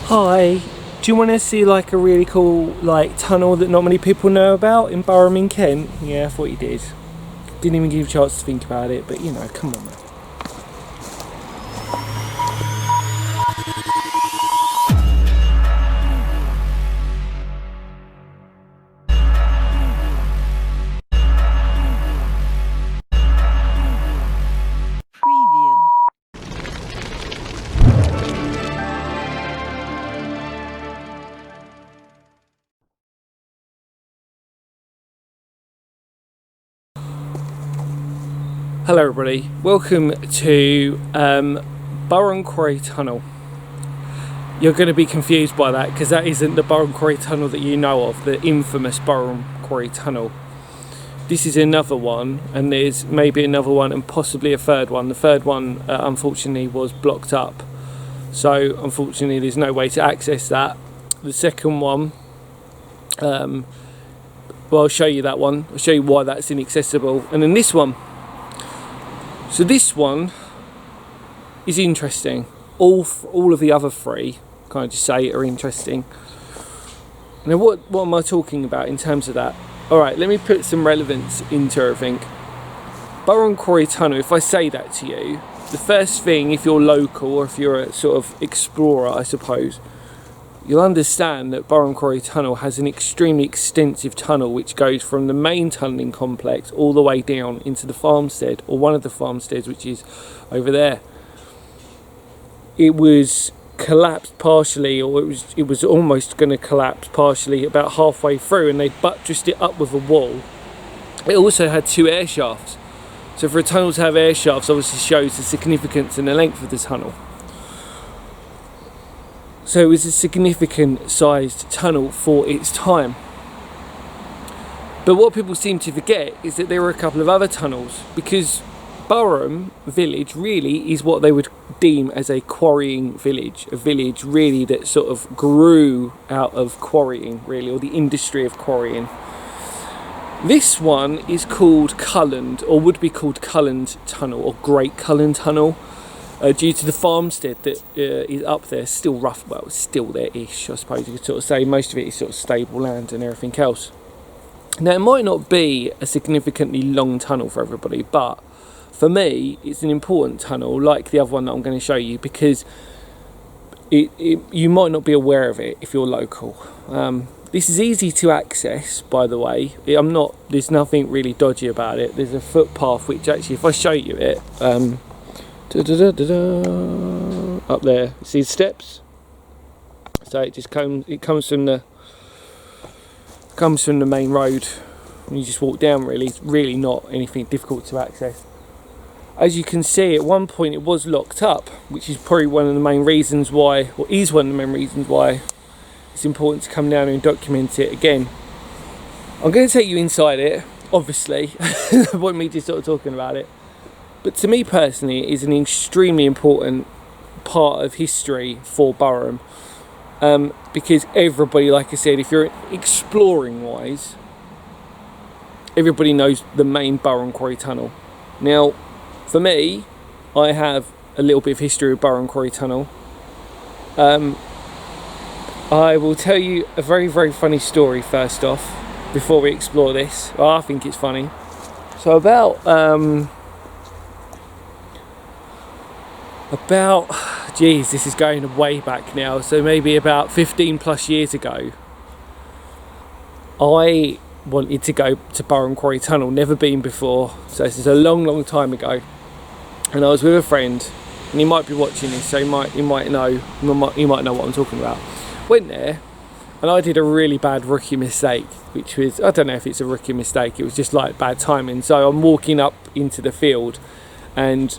Hi, do you want to see like a really cool like tunnel that not many people know about in Burham in Kent? Yeah, I thought you did. Didn't even give you a chance to think about it, but you know, come on man. Preview. Hello everybody, welcome to Burham Quarry Tunnel. You're going to be confused by that because that isn't the Burham Quarry Tunnel that you know of, the infamous Burham Quarry Tunnel. This is another one, and there's maybe another one and possibly a third one. The third one unfortunately was blocked up, so unfortunately there's no way to access that. The second one, well, I'll show you that one, I'll show you why that's inaccessible, and then this one. So this one is interesting. All of the other three, can I just say, are interesting. Now what am I talking about in terms of that? Alright, let me put some relevance into everything. Burham Quarry Tunnel, if I say that to you, the first thing, if you're local or if you're a sort of explorer, I suppose, you'll understand that Burham Quarry Tunnel has an extremely extensive tunnel which goes from the main tunnelling complex all the way down into the farmstead, or one of the farmsteads, which is over there. It was collapsed partially, or it was almost going to collapse partially about halfway through, and they buttressed it up with a wall. It also had two air shafts, so for a tunnel to have air shafts obviously shows the significance and the length of the tunnel. So it was a significant sized tunnel for its time. But what people seem to forget is that there were a couple of other tunnels, because Burham village really is what they would deem as a quarrying village, a village really that sort of grew out of quarrying really, or the industry of quarrying. This one is called Culland, or would be called Culland Tunnel, or Great Culland Tunnel, due to the farmstead that is up there, still rough, well, still there-ish, I suppose you could sort of say. Most of it is sort of stable land and everything else. Now, it might not be a significantly long tunnel for everybody, but for me, it's an important tunnel, like the other one that I'm going to show you, because you might not be aware of it if you're local. This is easy to access, by the way. There's nothing really dodgy about it. There's a footpath, which actually, if I show you it, up there, see the steps? So it just comes from the main road, and you just walk down. Really, it's really not anything difficult to access. As you can see, at one point it was locked up, which is probably one of the main reasons why, or is one of the main reasons why it's important to come down and document it again. I'm going to take you inside it, obviously. I want me just sort of talking about it. But to me personally, it is an extremely important part of history for Burham, because everybody, like I said, if you're exploring wise, everybody knows the main Burham Quarry Tunnel. Now, for me, I have a little bit of history with Burham Quarry Tunnel. I will tell you a very, very funny story first off, before we explore this. Well, I think it's funny. So geez, this is going way back now, so maybe about 15 plus years ago, I wanted to go to Burham Quarry Tunnel, never been before, so this is a long, long time ago, and I was with a friend, and he might be watching this, so he might know what I'm talking about. Went there, and I did a really bad rookie mistake, which was, I don't know if it's a rookie mistake, it was just like bad timing. So I'm walking up into the field, and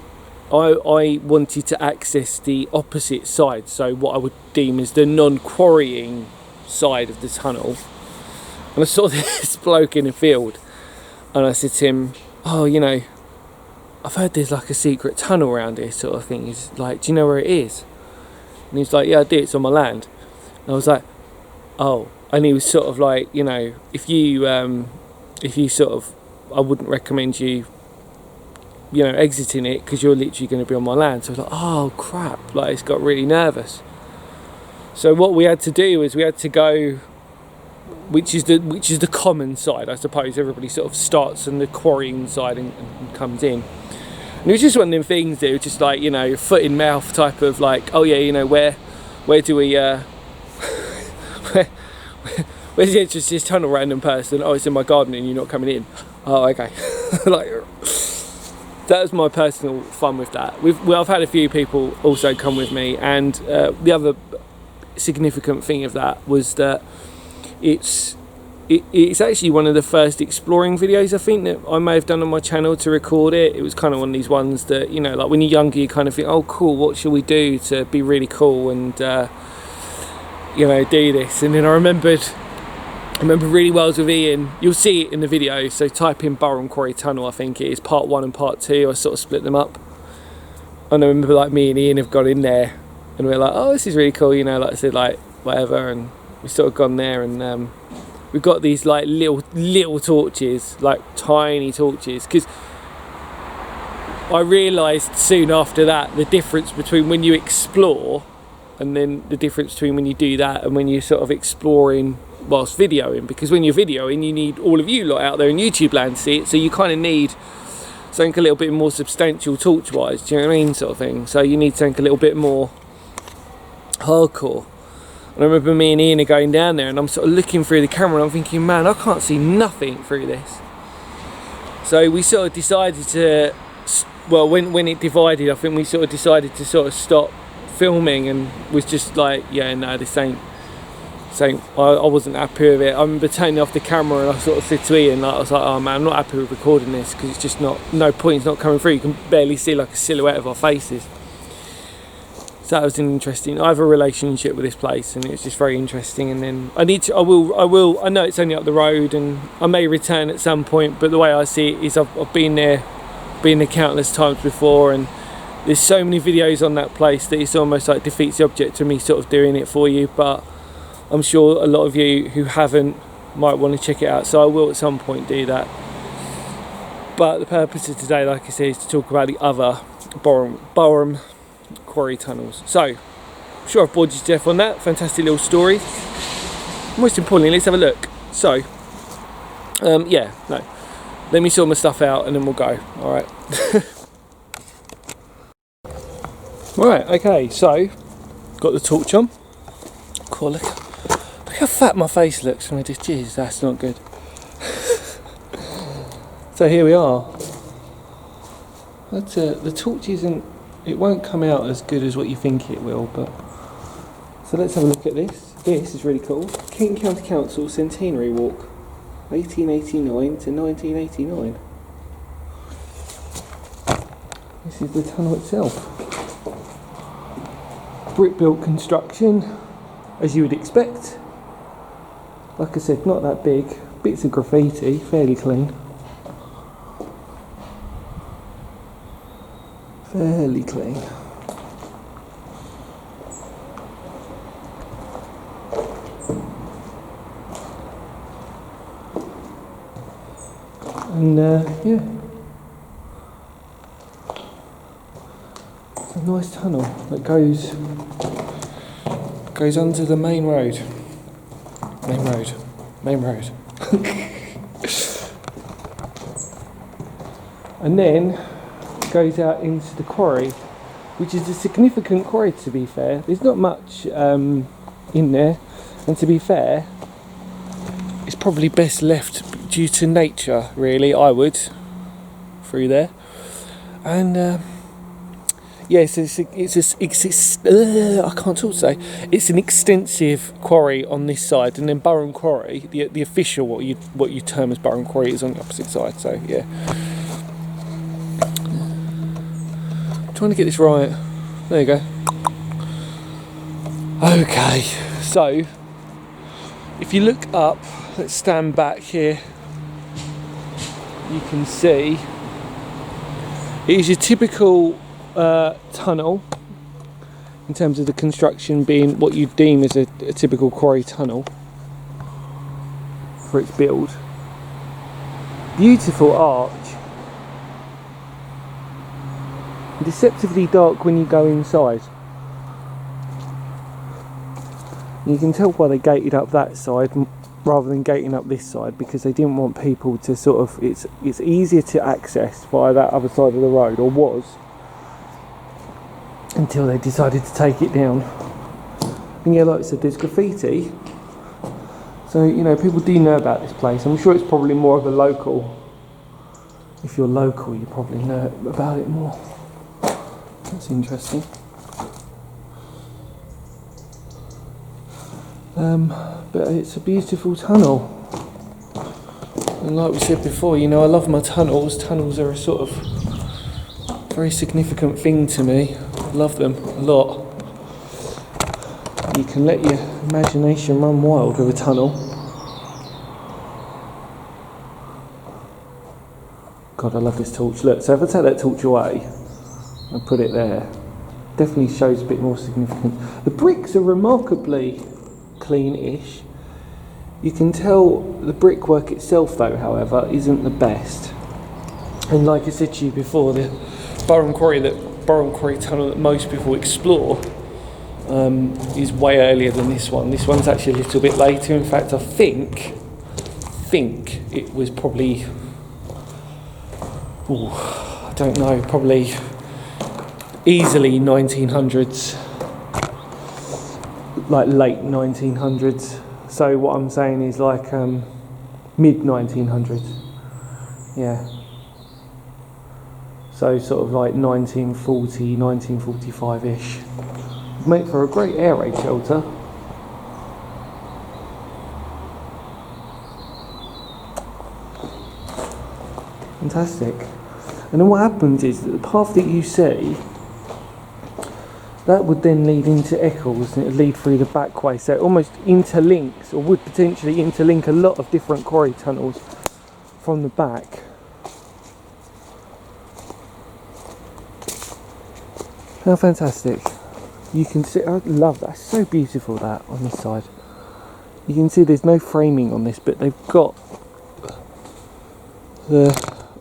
I wanted to access the opposite side, so what I would deem as the non-quarrying side of the tunnel. And I saw this bloke in the field, and I said to him, oh, you know, I've heard there's like a secret tunnel around here, sort of thing. He's like, do you know where it is? And he's like, yeah, I do, it's on my land. And I was like, oh. And he was sort of like, you know, if you sort of, I wouldn't recommend you exiting it, because you're literally going to be on my land. So I was like, oh crap, like, it's got really nervous. So what we had to do is we had to go, which is the common side, I suppose. Everybody sort of starts on the quarrying side and comes in. And it was just one of them things that was just like, you know, foot in mouth type of like, oh yeah, you know, where do we where's the entrance to this tunnel, random person? Oh, it's in my garden and you're not coming in. Oh, okay. Like, that was my personal fun with that. I've had a few people also come with me, and the other significant thing of that was that it's actually one of the first exploring videos I think that I may have done on my channel to record it. It was kind of one of these ones that, you know, like when you're younger you kind of think, oh cool, what shall we do to be really cool and you know, do this. And then I remember really well with Ian, you'll see it in the video, so type in Burham Quarry Tunnel, I think it is, part 1 and part 2, I sort of split them up. And I remember like me and Ian have got in there and we're like, oh, this is really cool, you know, like I said, like whatever, and we've sort of gone there and we've got these like little torches, like tiny torches, because I realised soon after that the difference between when you explore and then the difference between when you do that and when you're sort of exploring whilst videoing, because when you're videoing you need all of you lot out there in YouTube land to see it, so you kind of need something a little bit more substantial torch wise, do you know what I mean, sort of thing. So you need something a little bit more hardcore. And I remember me and Ian are going down there and I'm sort of looking through the camera and I'm thinking, man, I can't see nothing through this. So we sort of decided to, well, when it divided, I think we sort of decided to sort of stop filming and was just like, yeah, no, this ain't, I wasn't happy with it. I remember turning off the camera and I sort of said to Ian, like, I was like, oh man, I'm not happy with recording this because it's just no point, it's not coming through. You can barely see like a silhouette of our faces. So that was an interesting, I have a relationship with this place and it's just very interesting. And then I know it's only up the road and I may return at some point, but the way I see it is I've been there countless times before, and there's so many videos on that place that it's almost like defeats the object of me sort of doing it for you. But I'm sure a lot of you who haven't might want to check it out, so I will at some point do that. But the purpose of today, like I said, is to talk about the other Burham Quarry tunnels. So, I'm sure I've bored you to death on that. Fantastic little story. Most importantly, let's have a look. So, let me sort my stuff out and then we'll go. Alright. Right, okay, so, got the torch on. Cool, look how fat my face looks from this. Jeez, that's not good. So here we are. That's, the torch it won't come out as good as what you think it will, but... So let's have a look at this. This is really cool. Kent County Council Centenary Walk, 1889 to 1989. This is the tunnel itself. Brick-built construction, as you would expect. Like I said, not that big. Bits of graffiti, fairly clean. Fairly clean. And yeah, it's a nice tunnel that goes under the main road. Main road. And then goes out into the quarry, which is a significant quarry, to be fair. There's not much in there, and to be fair, it's probably best left due to nature, really, I would, through there. And yes, I can't talk today. It's an extensive quarry on this side, and then Burham Quarry, the official what you term as Burham Quarry, is on the opposite side. So yeah, trying to get this right. There you go. Okay, so if you look up, let's stand back here. You can see it is your typical tunnel in terms of the construction being what you deem as a typical quarry tunnel for its build. Beautiful arch, deceptively dark when you go inside, You can tell why they gated up that side rather than gating up this side, because they didn't want people to sort of, it's easier to access via that other side of the road, or was, until they decided to take it down. And yeah, like I said, there's graffiti, so you know, people do know about this place. I'm sure it's probably more of a local. If you're local, you probably know about it more. That's interesting. But it's a beautiful tunnel, and like we said before, you know, I love my tunnels. Tunnels are a sort of very significant thing to me. I love them a lot. You can let your imagination run wild with a tunnel. God, I love this torch. Look, so if I take that torch away and put it there, definitely shows a bit more significance. The bricks are remarkably clean-ish. You can tell the brickwork itself, though, however, isn't the best. And like I said to you before, the Burham Quarry tunnel that most people explore is way earlier than this one. This one's actually a little bit later. In fact, I think it was probably, I don't know, probably easily 1900s. Like late 1900s. So what I'm saying is like mid 1900s. Yeah. So sort of like 1940, 1945-ish. Make for a great air raid shelter. Fantastic. And then what happens is that the path that you see, that would then lead into Eccles, and it would lead through the back way, so it almost interlinks, or would potentially interlink, a lot of different quarry tunnels from the back. How fantastic. You can see, I love that, it's so beautiful that on this side. You can see there's no framing on this, but they've got the,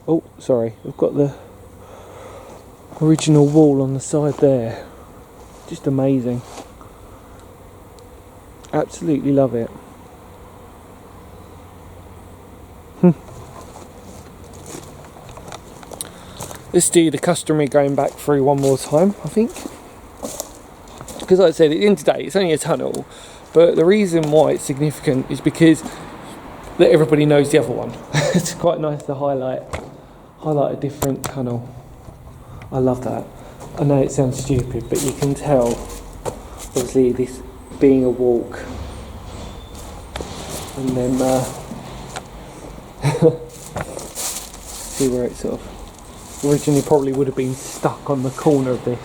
they've got the original wall on the side there. Just amazing. Absolutely love it. Let's do the customary going back through one more time, I think. Because like I said, at the end of the day, it's only a tunnel, but the reason why it's significant is because that everybody knows the other one. It's quite nice to highlight a different tunnel. I love that. I know it sounds stupid, but you can tell, obviously, this being a walk, and then see where it sort of originally probably would have been stuck on the corner of this.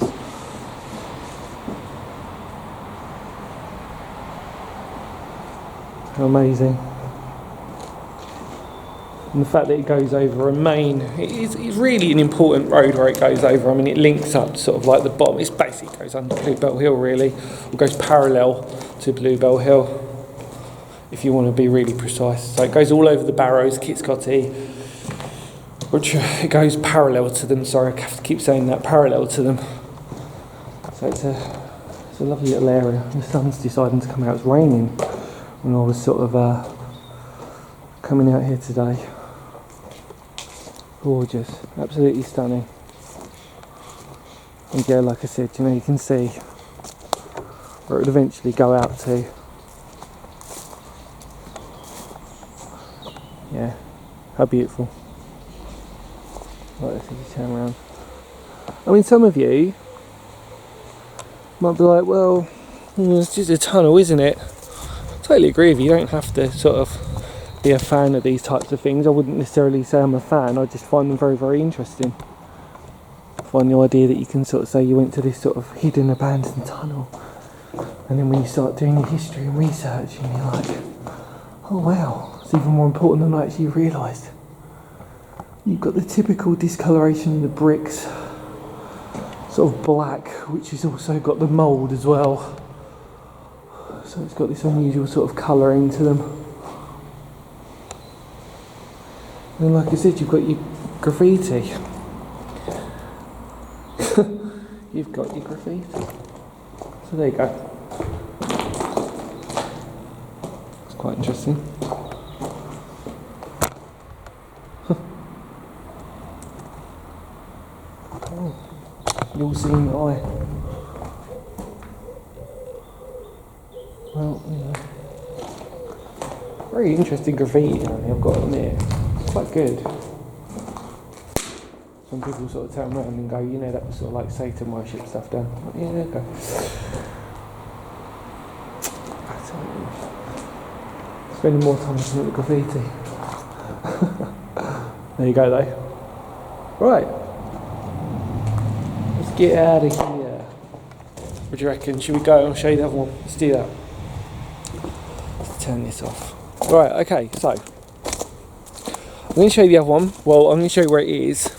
How amazing. And the fact that it goes over a main, it's really an important road where it goes over. I mean, it links up sort of like the bottom. It basically goes under Bluebell Hill, really, or goes parallel to Bluebell Hill, if you want to be really precise. So it goes all over the Barrows, Kitscotty, which it goes parallel to them. Sorry, I have to keep saying that, parallel to them. So it's a lovely little area. The sun's deciding to come out. It's raining when I was sort of coming out here today. Gorgeous, absolutely stunning. And yeah, like I said, you know, you can see where it would eventually go out to. Yeah, how beautiful. Right, let's see if you turn around. I mean, some of you might be like, well, it's just a tunnel, isn't it? I totally agree with you. You don't have to sort of be a fan of these types of things. I wouldn't necessarily say I'm a fan, I just find them very, very interesting. I find the idea that you can sort of say you went to this sort of hidden abandoned tunnel, and then when you start doing your history and research, and you're like, oh wow, it's even more important than I actually realised. You've got the typical discoloration in the bricks, sort of black, which has also got the mould as well, so it's got this unusual sort of colouring to them. And like I said, you've got your graffiti. You've got your graffiti. So there you go. interesting. You'll see my eye. Well, you know. Very interesting graffiti down here, I've got to admit. It's quite good. Some people sort of turn around and go, you know, that was sort of like Satan worship stuff down. Yeah, okay. Spending more time looking at the graffiti. There you go though. Right. Let's get out of here. What do you reckon? Should we go? I'll show you the other one. Let's do that. Let's turn this off. Right, okay, so I'm going to show you the other one. Well, I'm going to show you where it is.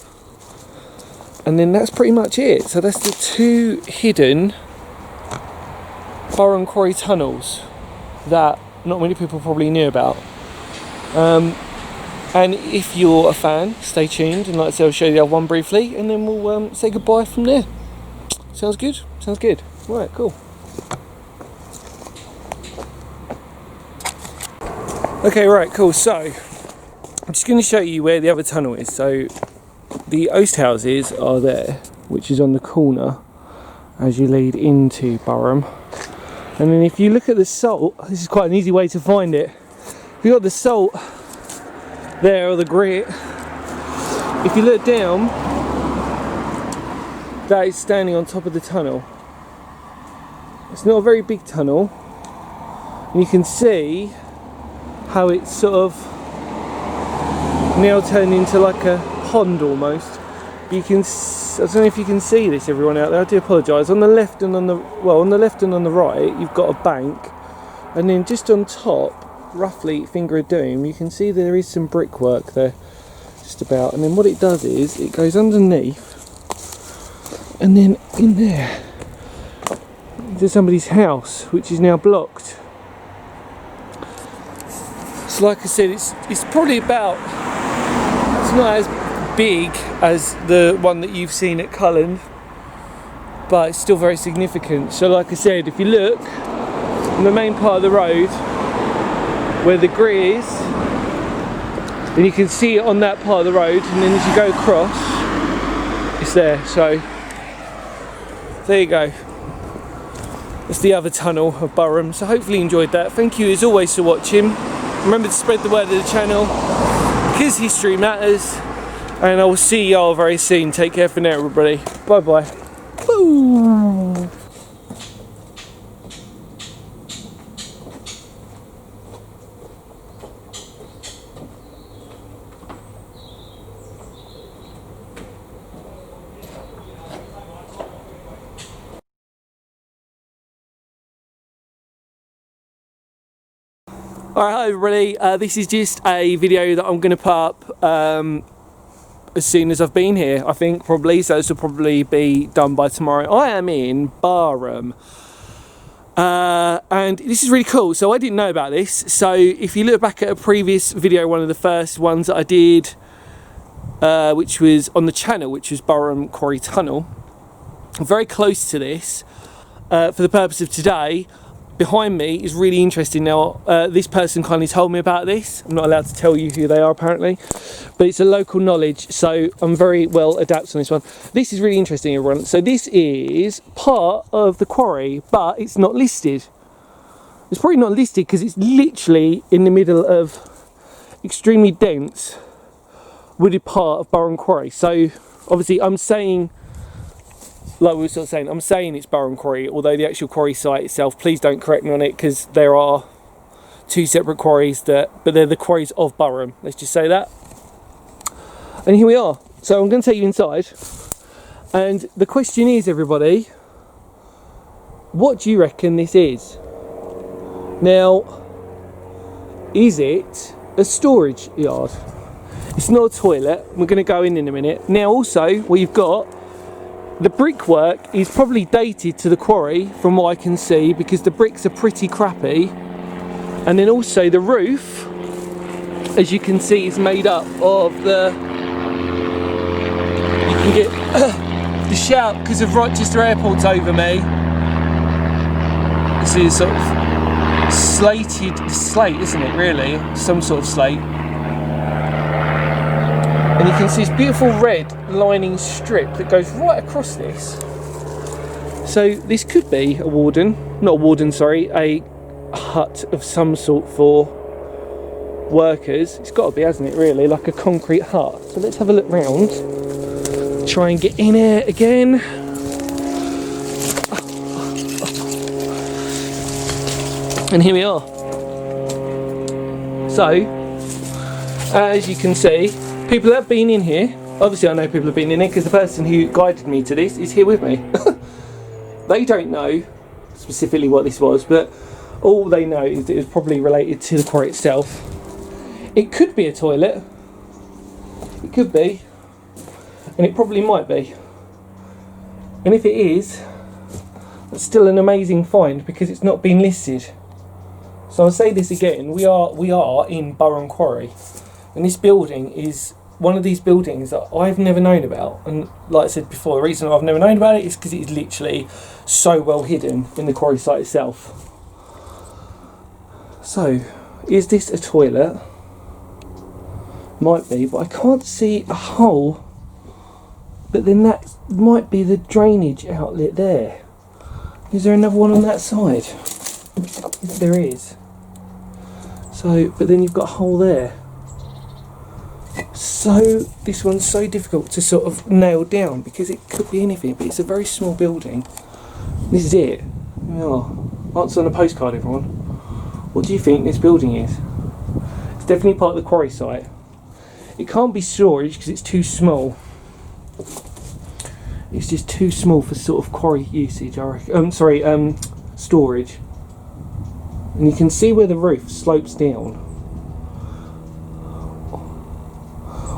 And then that's pretty much it. So that's the two hidden Burham Quarry tunnels that not many people probably knew about. And if you're a fan, stay tuned, and like I said, I'll show you the other one briefly, and then we'll say goodbye from there. Sounds good? Sounds good. Right, cool. Okay, right, cool. So I'm just going to show you where the other tunnel is. So the Oast houses are there, which is on the corner as you lead into Burum. And then if you look at the salt, this is quite an easy way to find it. If you've got the salt there, or the grit, if you look down, that is standing on top of the tunnel. It's not a very big tunnel, and you can see how it's sort of now turned into like a pond almost. You can, I don't know if you can see this, everyone out there, I do apologise. On the left and on the, well, on the left and on the right, you've got a bank, and then just on top, roughly finger of doom, you can see there is some brickwork there, just about. And then what it does is, it goes underneath, and then in there, to somebody's house, which is now blocked. So like I said, it's probably about, it's not as big as the one that you've seen at Cullen, but it's still very significant. So like I said, if you look on the main part of the road where the grit is, and you can see it on that part of the road, and then as you go across, it's there. So there you go. That's the other tunnel of Burum. So hopefully you enjoyed that. Thank you as always for watching. Remember to spread the word of the channel, because history matters. And I will see y'all very soon. Take care for now, everybody. Bye bye. Boo. Alright, hi everybody. This is just a video that I'm going to put up as soon as I've been here, I think, probably. So this will probably be done by tomorrow. I am in Burham. And this is really cool. So I didn't know about this. So if you look back at a previous video, one of the first ones that I did, which was on the channel, which was Burham Quarry Tunnel, very close to this, for the purpose of today, behind me is really interesting. Now, this person kindly told me about this. I'm not allowed to tell you who they are apparently, but it's a local knowledge, so I'm very well adapted on this one. This is really interesting, everyone. So this is part of the quarry, but it's not listed. It's probably not listed because it's literally in the middle of extremely dense wooded part of Burham Quarry. So obviously I'm saying, like we were sort of saying, I'm saying it's Burham Quarry, although the actual quarry site itself, please don't correct me on it, because there are two separate quarries, but they're the quarries of Burham, let's just say that. And here we are. So I'm going to take you inside, and the question is, everybody, what do you reckon this is? Now, is it a storage yard? It's not a toilet. We're going to go in a minute. Now also, we've got the brickwork is probably dated to the quarry from what I can see, because the bricks are pretty crappy. And then also the roof, as you can see, is made up of the, you can get the shout because of Rochester Airport's over me. This is sort of slated slate, isn't it, really? Some sort of slate. And you can see this beautiful red lining strip that goes right across this. So this could be a hut of some sort for workers. It's got to be, hasn't it, really? Like a concrete hut. So let's have a look round. Try and get in it again. And here we are. So, as you can see, people have been in here. Obviously I know people have been in here because the person who guided me to this is here with me. They don't know specifically what this was, but all they know is that it was probably related to the quarry itself. It could be a toilet. It could be. And it probably might be. And if it is, that's still an amazing find because it's not been listed. So I'll say this again, we are in Burham Quarry, and this building is one of these buildings that I've never known about. And like I said before, the reason I've never known about it is because it's literally so well hidden in the quarry site itself. So, is this a toilet? Might be, but I can't see a hole. But then that might be the drainage outlet there. Is there another one on that side? There is. So, but then you've got a hole there. So, this one's so difficult to sort of nail down because it could be anything, but it's a very small building. This is it. Yeah. Answer on a postcard, everyone. What do you think this building is? It's definitely part of the quarry site. It can't be storage because it's too small. It's just too small for sort of quarry usage, I reckon. Storage. And you can see where the roof slopes down.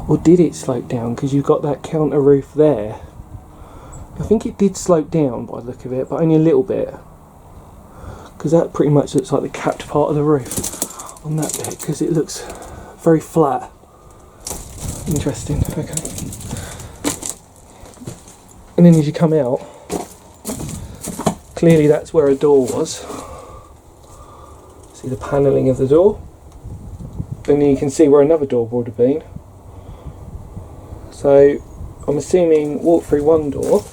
Or did it slope down? Because you've got that counter roof there. I think it did slope down by the look of it, but only a little bit. Because that pretty much looks like the capped part of the roof on that bit, because it looks very flat. Interesting, okay. And then as you come out, clearly that's where a door was. See the panelling of the door. And then you can see where another door would have been. So I'm assuming walk through one door.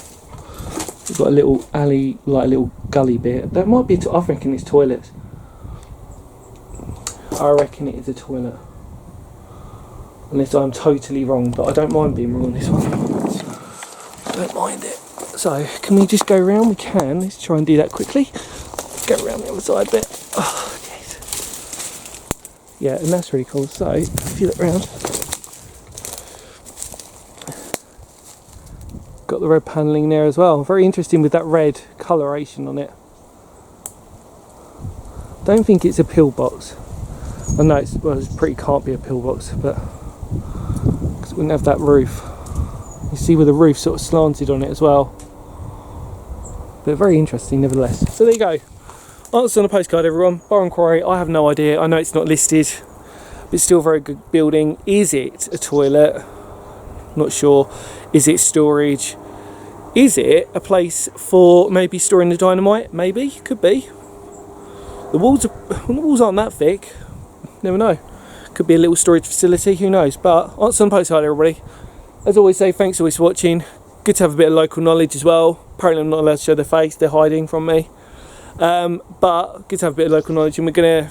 We've got a little alley, like a little gully bit. That might be I reckon it's toilets. I reckon it is a toilet. Unless I'm totally wrong, but I don't mind being wrong on this one. I don't mind it. So, can we just go around? We can. Let's try and do that quickly. Go around the other side a bit. Oh, jeez. Yeah, and that's really cool. So, if you look around, got the red panelling there as well. Very interesting with that red coloration on it. Don't think it's a pillbox. I know it's pretty can't be a pillbox, but because it wouldn't have that roof. You see where the roof sort of slanted on it as well. But very interesting nevertheless. So there you go. Answer on a postcard, everyone. Burham Quarry, I have no idea. I know it's not listed, but it's still a very good building. Is it a toilet? Not sure. Is it storage? Is it a place for maybe storing the dynamite? Maybe, could be. The walls aren't that thick. Never know. Could be a little storage facility, who knows. But answer on the postcard, everybody. As always say, thanks always for watching. Good to have a bit of local knowledge as well. Apparently I'm not allowed to show their face, they're hiding from me. But good to have a bit of local knowledge, and we're going to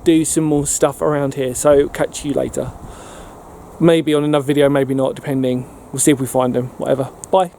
do some more stuff around here. So catch you later. Maybe on another video, maybe not, depending. We'll see if we find them, whatever. Bye.